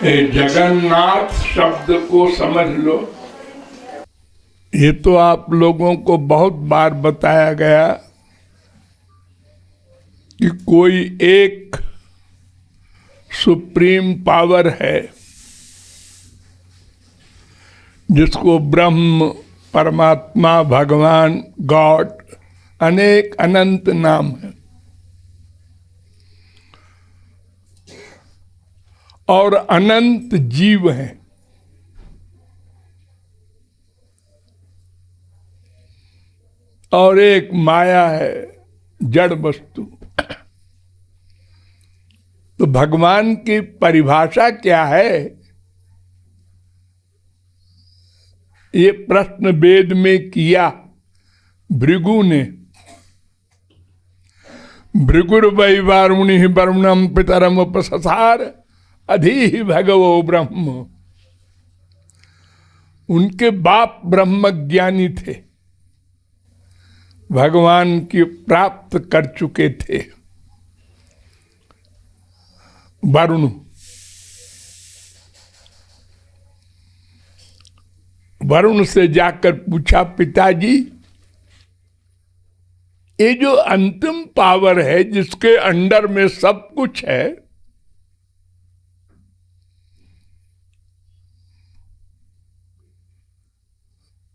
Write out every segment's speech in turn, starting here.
जगन्नाथ शब्द को समझ लो। ये तो आप लोगों को बहुत बार बताया गया कि कोई एक सुप्रीम पावर है जिसको ब्रह्म, परमात्मा, भगवान, गॉड, अनेक अनंत नाम है, और अनंत जीव हैं। और एक माया है, जड़ वस्तु। तो भगवान की परिभाषा क्या है, ये प्रश्न वेद में किया भृगु ने। भृगुर्वै वारुणि वरुणम पितरम उपससार अधि भगवो ब्रह्म। उनके बाप ब्रह्मज्ञानी थे, भगवान की प्राप्त कर चुके थे। वरुण, वरुण से जाकर पूछा, पिताजी ये जो अंतिम पावर है जिसके अंडर में सब कुछ है,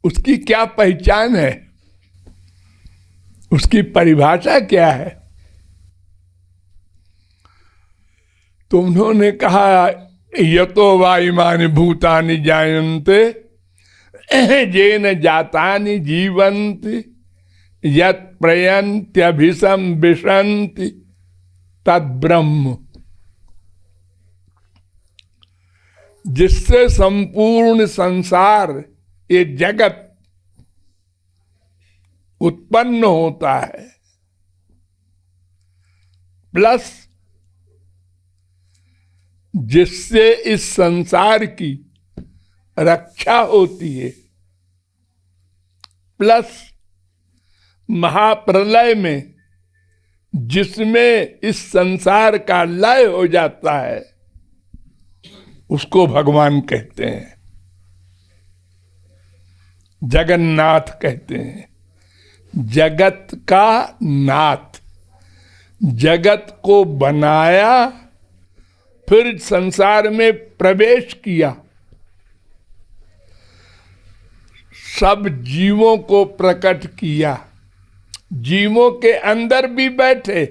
उसकी क्या पहचान है, उसकी परिभाषा क्या है? तो उन्होंने कहा, यतो वा इमानि भूतानि जायन्ते येन जातानि जीवन्ति यत् प्रयन्त्यभिसं विशन्ति तद् ब्रह्म। जिससे संपूर्ण संसार, ये जगत उत्पन्न होता है, प्लस जिससे इस संसार की रक्षा होती है, प्लस महाप्रलय में जिसमें इस संसार का लय हो जाता है, उसको भगवान कहते हैं, जगन्नाथ कहते हैं। जगत का नाथ, जगत को बनाया, फिर संसार में प्रवेश किया, सब जीवों को प्रकट किया, जीवों के अंदर भी बैठे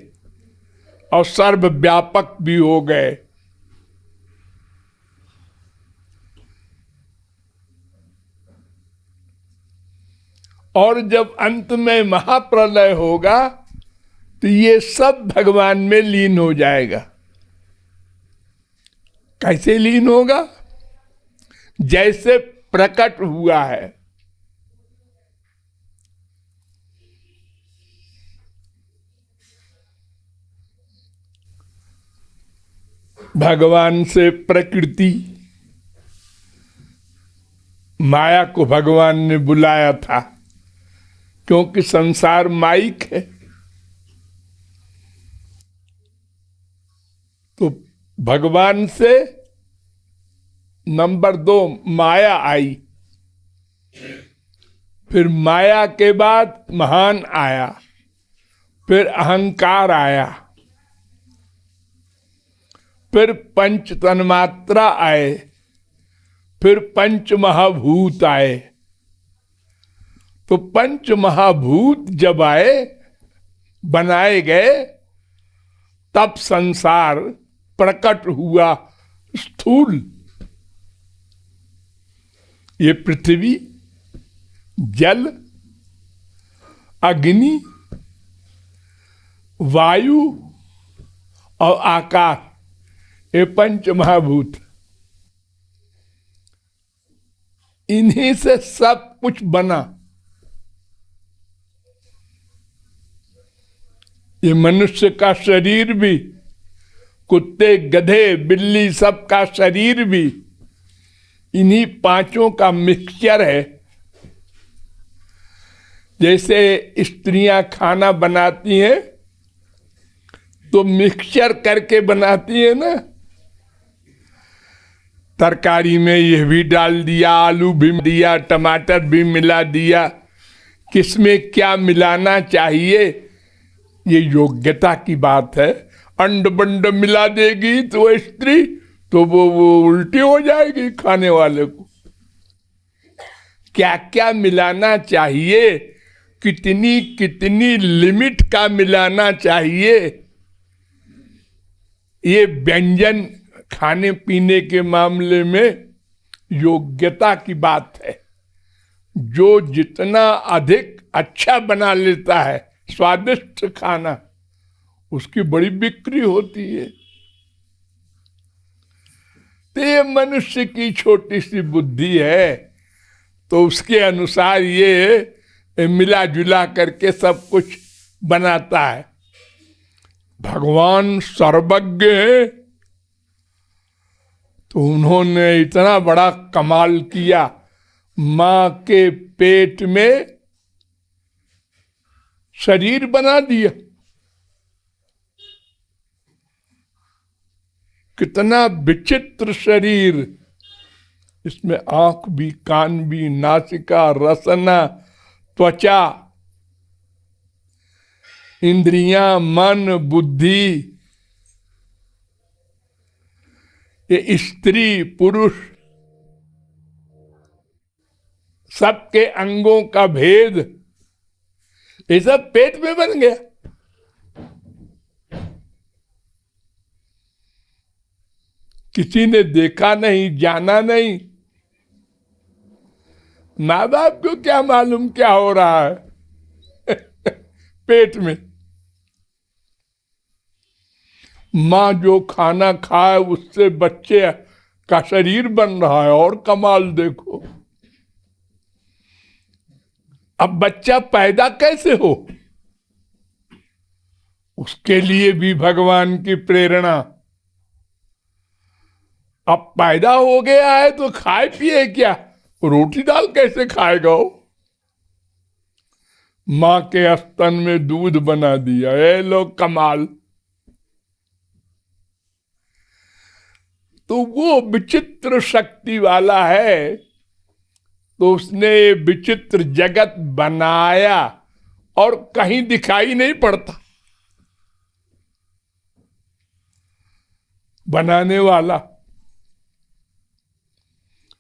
और सर्वव्यापक भी हो गए। और जब अंत में महाप्रलय होगा तो ये सब भगवान में लीन हो जाएगा। कैसे लीन होगा? जैसे प्रकट हुआ है। भगवान से प्रकृति, माया को भगवान ने बुलाया था, क्योंकि संसार माइक है। तो भगवान से नंबर 2 माया आई, फिर माया के बाद महान आया, फिर अहंकार आया, फिर पंच तन्मात्रा आए, फिर पंच महाभूत आए। तो पंच महाभूत जब आए, बनाए गए, तब संसार प्रकट हुआ स्थूल। ये पृथ्वी, जल, अग्नि, वायु और आकाश, ये पंच महाभूत, इन्हीं से सब कुछ बना। ये मनुष्य का शरीर भी, कुत्ते, गधे, बिल्ली, सब का शरीर भी इन्हीं पांचों का मिक्सचर है। जैसे स्त्रियां खाना बनाती हैं तो मिक्सचर करके बनाती है ना, तरकारी में यह भी डाल दिया, आलू भी दिया, टमाटर भी मिला दिया। किसमें क्या मिलाना चाहिए ये योग्यता की बात है। अंड बंड मिला देगी तो वो स्त्री तो वो उल्टी हो जाएगी खाने वाले को। क्या क्या मिलाना चाहिए, कितनी कितनी लिमिट का मिलाना चाहिए, ये व्यंजन खाने पीने के मामले में योग्यता की बात है। जो जितना अधिक अच्छा बना लेता है स्वादिष्ट खाना, उसकी बड़ी बिक्री होती है। तो ये मनुष्य की छोटी सी बुद्धि है, तो उसके अनुसार ये मिला जुला करके सब कुछ बनाता है। भगवान सर्वज्ञ है, तो उन्होंने इतना बड़ा कमाल किया, मां के पेट में शरीर बना दिया। कितना विचित्र शरीर, इसमें आंख भी, कान भी, नासिका, रसना, त्वचा, इंद्रियां, मन, बुद्धि, ये स्त्री पुरुष सबके अंगों का भेद, ये सब पेट में बन गया। किसी ने देखा नहीं, जाना नहीं। माँ बाप को क्या मालूम क्या हो रहा है पेट में। माँ जो खाना खाए उससे बच्चे का शरीर बन रहा है। और कमाल देखो, अब बच्चा पैदा कैसे हो, उसके लिए भी भगवान की प्रेरणा। अब पैदा हो गया है तो खाए पिए क्या, रोटी दाल कैसे खाएगा वो। मां के स्तन में दूध बना दिया, ये लो कमाल। तो वो विचित्र शक्ति वाला है, तो उसने विचित्र जगत बनाया और कहीं दिखाई नहीं पड़ता। बनाने वाला,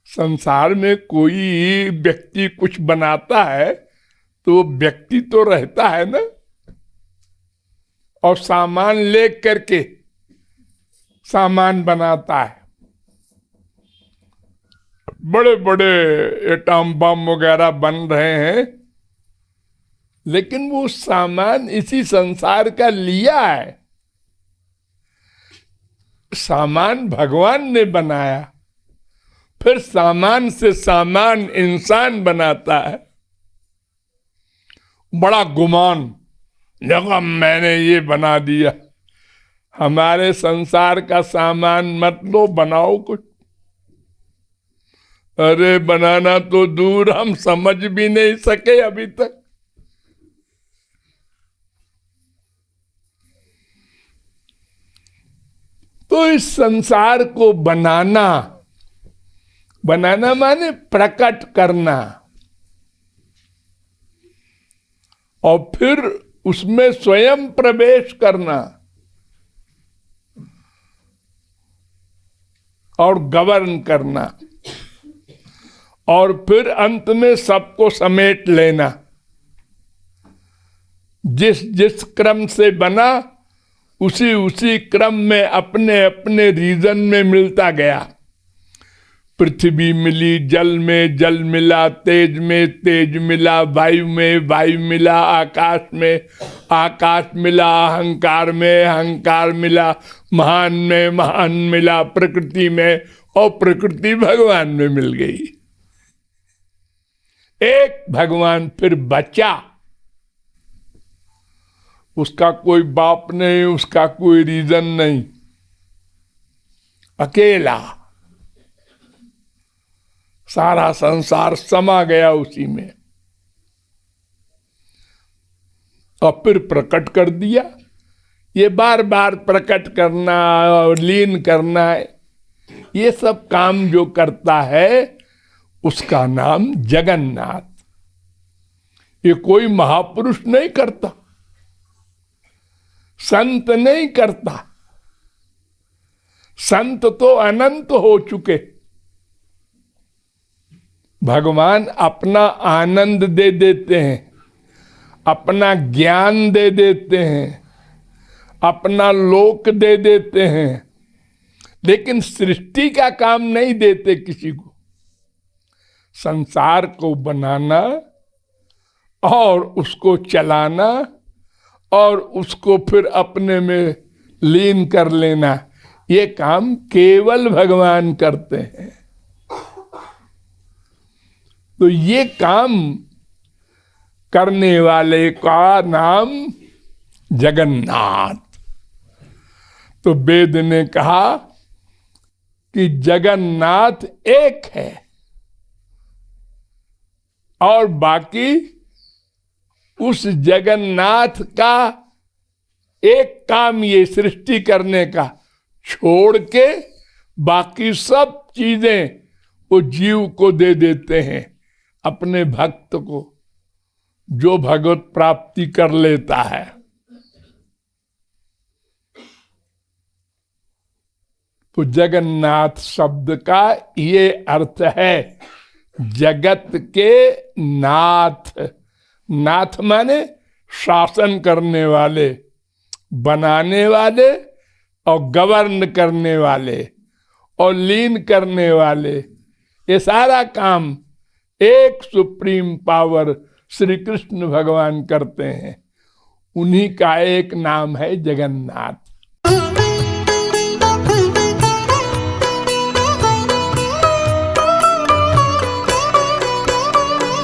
संसार में कोई व्यक्ति कुछ बनाता है तो व्यक्ति तो रहता है ना, और सामान ले करके सामान बनाता है। बड़े बड़े एटम बम वगैरह बन रहे हैं, लेकिन वो सामान इसी संसार का लिया है। सामान भगवान ने बनाया, फिर सामान से सामान इंसान बनाता है। बड़ा गुमान, देखो मैंने ये बना दिया। हमारे संसार का सामान मत लो, बनाओ कुछ। अरे बनाना तो दूर, हम समझ भी नहीं सके अभी तक। तो इस संसार को बनाना, बनाना माने प्रकट करना, और फिर उसमें स्वयं प्रवेश करना और गवर्न करना, और फिर अंत में सबको समेट लेना। जिस जिस क्रम से बना उसी उसी क्रम में अपने अपने रीजन में मिलता गया। पृथ्वी मिली जल में, जल मिला तेज में, तेज मिला वायु में, वायु मिला आकाश में, आकाश मिला अहंकार में, अहंकार मिला महान में, महान मिला प्रकृति में, और प्रकृति भगवान में मिल गई। एक भगवान फिर बचा, उसका कोई बाप नहीं, उसका कोई रीजन नहीं, अकेला सारा संसार समा गया उसी में, और फिर प्रकट कर दिया। ये बार बार प्रकट करना और लीन करना है, ये सब काम जो करता है उसका नाम जगन्नाथ। ये कोई महापुरुष नहीं करता, संत नहीं करता। संत तो अनंत हो चुके। भगवान अपना आनंद दे देते हैं, अपना ज्ञान दे देते हैं, अपना लोक दे देते हैं, लेकिन सृष्टि का काम नहीं देते किसी को। संसार को बनाना और उसको चलाना और उसको फिर अपने में लीन कर लेना, ये काम केवल भगवान करते हैं। तो ये काम करने वाले का नाम जगन्नाथ। तो वेद ने कहा कि जगन्नाथ एक है और बाकी उस जगन्नाथ का एक काम ये सृष्टि करने का छोड़ के बाकी सब चीजें वो जीव को दे देते हैं, अपने भक्त को, जो भगवत प्राप्ति कर लेता है। तो जगन्नाथ शब्द का ये अर्थ है जगत के नाथ। नाथ माने शासन करने वाले, बनाने वाले और गवर्न करने वाले और लीन करने वाले। ये सारा काम एक सुप्रीम पावर श्री कृष्ण भगवान करते हैं। उन्हीं का एक नाम है जगन्नाथ।